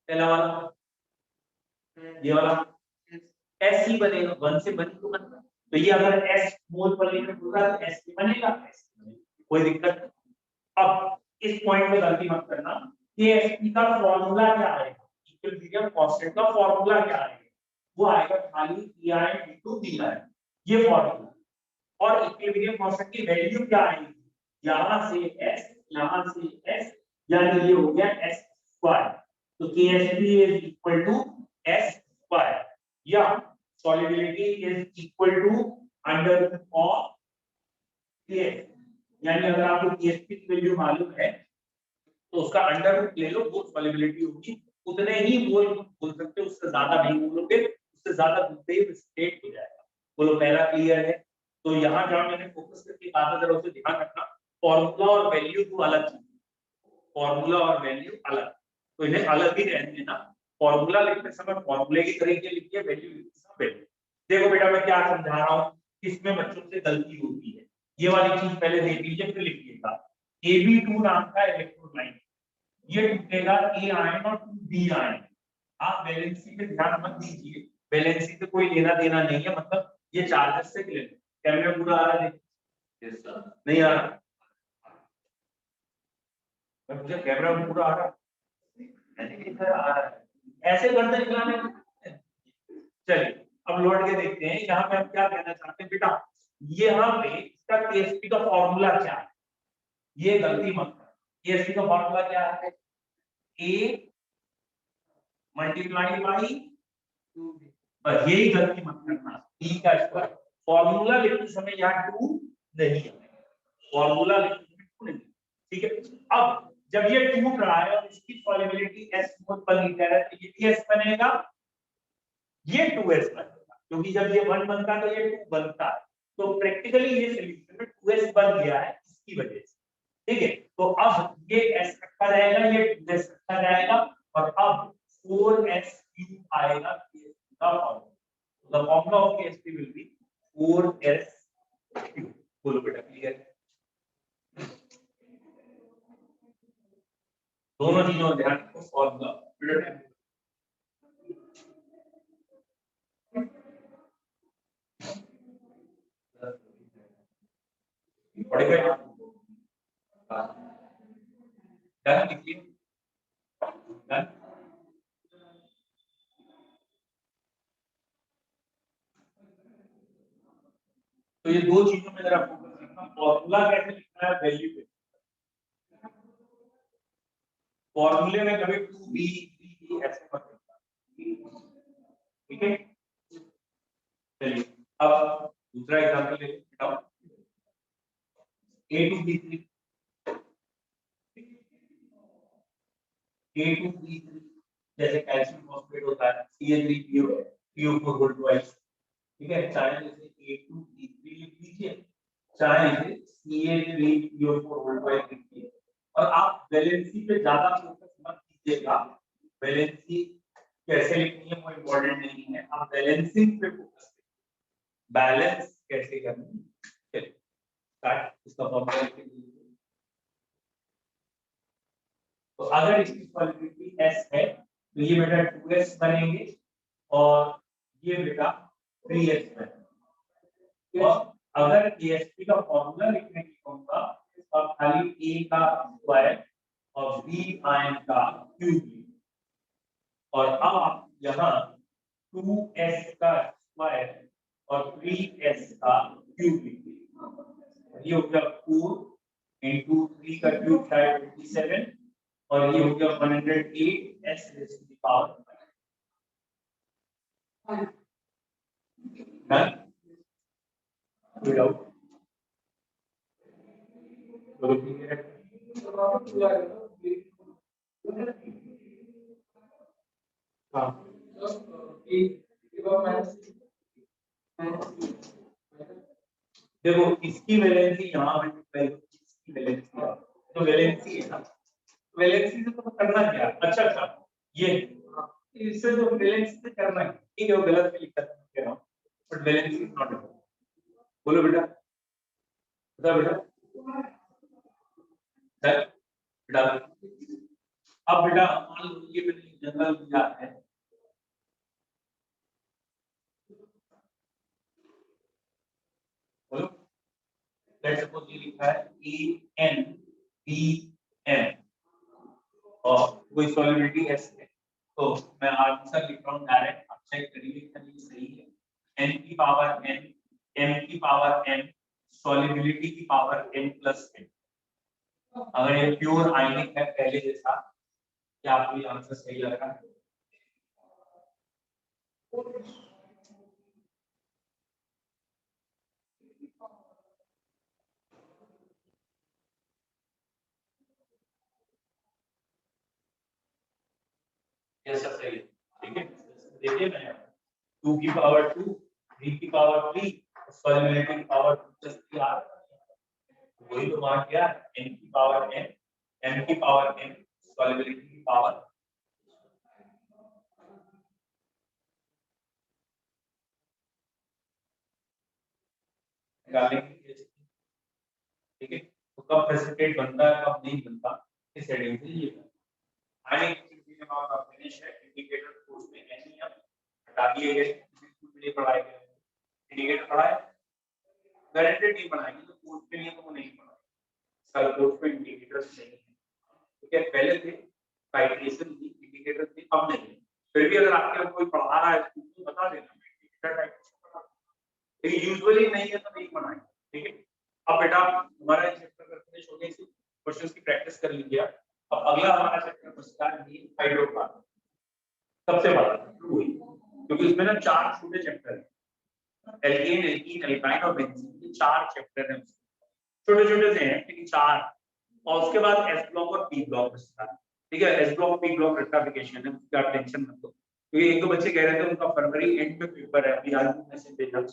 पहला वाला, ये वाला S ही बनेगा, 1 से बनी तो बनता, तो ये अगर S मोल पर लीटर घुल रहा है तो S ही बनेगा, कोई दिक्कत नहीं। अब इस पॉइंट में गलती मत करना कि Sp का फॉर्मूला क्या आएगा, इक्विलिब्रियम कांस्टेंट का फॉर्मूला क्या आएगा? वो आएगा खाली Ei/Bi, ये फॉर्मूला। और इक्विलिब्रियम कांस्टेंट की वैल्यू क्या आएगी? यहां से S, यहां से S, यानी ये हो गया S स्क्वायर, तो Ksp is equal to S square, या solubility is equal to under root of Ks, यानी अगर आपको Ksp की वैल्यू मालूम है तो उसका अंडर रूट ले लो, वो सॉल्युबिलिटी होगी, उतने ही मोल बोल सकते हो, उससे ज्यादा नहीं बोलोगे, उससे ज्यादा दूसरे ही स्टेट हो जाएगा। बोलो पहला क्लियर है? तो यहाँ जहां मैंने फोकस करके कहा था जरा उसे ध्यान रखना, फॉर्मूला और वैल्यू को अलग चीज, फॉर्मूला और वैल्यू अलग, तो इन्हें अलग ही रहने देना। फॉर्मूला लिखते समय फॉर्मूले की तरीके लिखिए, वैल्यू लिखते समय वैल्यू। देखो बेटा मैं क्या समझा रहा हूँ, इसमें बच्चों से गलती होती है, ये वाली चीज पहले देख लीजिए फिर लिखिएगा। Ab2 नाम का इलेक्ट्रोलाइट, ये टूटेगा A आयन और B आयन। आप वैलेंसी पे ध्यान मत दीजिए, वैलेंसी से कोई लेना देना नहीं है, मतलब ये चार्जेस से रिलेटेड। कैमरा पूरा आ रहा है, नहीं आ रहा, मुझे कैमरा पूरा आ रहा है, ऐसे करते निकलाने। चलिए अब लौट के देखते हैं यहाँ पे हम क्या कहना चाहते हैं बेटा, ये यहाँ पे इसका केएसपी का फॉर्मूला क्या है, ये गलती मत कर। केएसपी का फॉर्मूला क्या है, ए मल्टीप्लाई बाई 2b, बस यही गलती मत करना। b का स्क्वायर, फॉर्मूला लिखते समय यहाँ 2 नहीं है, फॉर्मूला लिखते समय 2 नहीं, ठीक है। अब जब ये टूट रहा है और इसकी सॉल्युबिलिटी s बन रहा है तो ये भी s बनेगा, ये 2s बनेगा, क्योंकि जब ये 1 बनता है तो ये 2 बनता है, तो प्रैक्टिकली ये सॉल्यूशन में 2s बन गया है इसकी वजह से, ठीक है। तो अब ये s रखा रहेगा, ये 2s रखा रहेगा, और अब 4s क्यूब आएगा KSP का formula. The formula of KSP will be 4s cube. बोलो बेटा क्लियर, दोनों चीजों को ध्यान रखो, फॉर्मूला पढ़ गए डन, लिखिए डन। तो ये दो चीजों में जरा फोकस रखना, फॉर्मूला कैसे लिखना है, वैल्यू पे, फॉर्मूले में कभी 2b 3b ऐसे मत लिखना, ठीक है। चलिए अब दूसरा एग्जांपल लेते हैं, a to b3, a to b3 जैसे कैल्शियम फॉस्फेट होता है CA3PO4 होल्ड ट्वाइस, ठीक है। चाहे जैसे a to b3 लिख लीजिए, चाहे इसे CA3PO4 होल्ड ट्वाइस लिखिए, और आप वैलेंसी पे ज्यादा फोकस मत कीजिएगा, वैलेंसी कैसे लिखनी है वो इम्पोर्टेंट नहीं है, आप बैलेंसिंग पे फोकस करिए, बैलेंस कैसे करनी है। चलिए स्टार्ट, इसका फॉर्मूला लिख लीजिए। तो अगर इसकी सॉल्युबिलिटी s है तो ये बेटा 2s बनेंगे और ये बेटा 3s बनेंगे, और अगर KSP का फॉर्मूला लिखने की कहूंगा तो आप खाली a का स्क्वायर और b आयन का क्यूब, और अब आप यहाँ 2s का स्क्वायर और 3s का क्यूब लिखिए, ये हो गया 4 into 3 का क्यूब है 27, और ये हो गया 108 s raised to the power 5। Done, without देखो इसकी वैलेंसी यहाँ पे, इसकी वैलेंसी तो वैलेंसी है ना, वैलेंसी से तो करना क्या, अच्छा ये इससे तो वैलेंसी से करना है, ठीक है, वो गलत में लिखा कह रहा हूँ, बट वैलेंसी इज नॉट। बोलो बेटा, बता बेटा बेटा। अब बेटा मान लो ये मैंने जनरल दिया है, बोलो लेट्स सपोज ये लिखा है ANBM और कोई सॉल्युबिलिटी S है, तो मैं आंसर लिख रहा हूँ डायरेक्ट, आप चेक करिए कि सही है। n की पावर n, m की पावर n, सॉल्युबिलिटी की पावर n प्लस n। अगर ये प्योर आयनिक है पहले जैसा, क्या आपको ये आंसर सही लग रहा है? ऐसा सही है, ठीक है। देखिए मैं 2 की पावर 2, 3 की पावर 3, सॉल्युबिलिटी की पावर 2 r, वही तो मान गया, n की पावर n, m की पावर n, सॉल्युबिलिटी की पावर निकालेंगे, ठीक है। तो कब प्रेसिपिटेट बनता है कब नहीं बनता, इस हेडिंग से ये आगे की जब आपका फिनिश है, इंडिकेटर कोर्स में एनईएम हटा दिए गए, बिल्कुल भी नहीं पढ़ाए गए। इंडिकेटर पढ़ाए गारंटेड नहीं पढ़ाएंगे, तो कोर्स में नहीं है तो वो नहीं पढ़ा, इसका कोर्स में इंडिकेटर्स नहीं है, ठीक है। पहले थे टाइट्रेशन थी, इंडिकेटर थे, अब नहीं है। फिर भी अगर आपके यहाँ कोई पढ़ा रहा है तो बता देना इंडिकेटर टाइट्रेशन पढ़ा, लेकिन यूजुअली नहीं है तो नहीं पढ़ाएंगे, ठीक है। अब बेटा हमारा चैप्टर करते हैं छोटे से क्वेश्चंस की प्रैक्टिस कर लीजिए। अब अगला हमारा चैप्टर बचता है हाइड्रोकार्बन, सबसे बड़ा वही, क्योंकि इसमें ना 4 छोटे चैप्टर हैं, एल्केन, एल्कीन, एल्काइन और बेंजीन, ये 4 चैप्टर हैं, छोटे-छोटे से हैं लेकिन 4। और उसके बाद एस ब्लॉक और पी ब्लॉक बचता है, ठीक है। S block P block rectification है, उसका टेंशन मत लो, क्योंकि एक दो बच्चे कह रहे थे उनका फरवरी एंड में पेपर है, अभी आज मैसेज भेजा।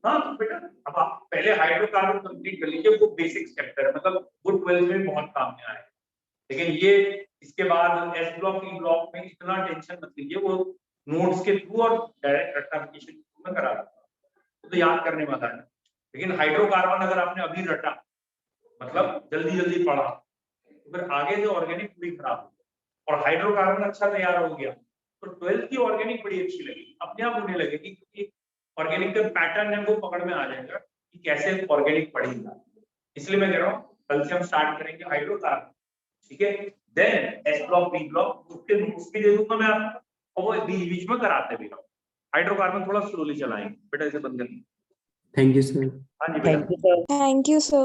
हाँ तो बेटा अब आप पहले हाइड्रोकार्बन कंप्लीट कर लीजिए, वो बेसिक चैप्टर है, मतलब वो 12th में बहुत काम में आए, लेकिन ये इसके बाद एस ब्लॉक पी ब्लॉक में इतना टेंशन मत लीजिए, वो नोट्स के थ्रू और डायरेक्ट रेक्टिफिकेशन के थ्रू में करा दूंगा, तो याद करने वाला है। लेकिन हाइड्रोकार्बन अगर आपने अभी रटा, मतलब जल्दी जल्दी पढ़ा, तो फिर आगे जो ऑर्गेनिक पूरी खराब हो गई। और हाइड्रोकार्बन अच्छा तैयार हो गया तो 12th की ऑर्गेनिक बड़ी अच्छी लगी, अपने आप होने लगेगी, क्योंकि ऑर्गेनिक का पैटर्न है वो पकड़ में आ जाएगा कि कैसे ऑर्गेनिक पढ़ेगा। इसलिए मैं कह रहा हूँ कल से हम स्टार्ट करेंगे हाइड्रोकार्बन, ठीक है। Then S block B block उसके नोट्स भी दे दूंगा मैं आपको, और वो बीच बीच में कराते भी रहो। हाइड्रोकार्बन थोड़ा स्लोली चलाएंगे बेटा, इसे बंद करिए। Thank you sir. हाँ जी बेटा। Thank you, sir.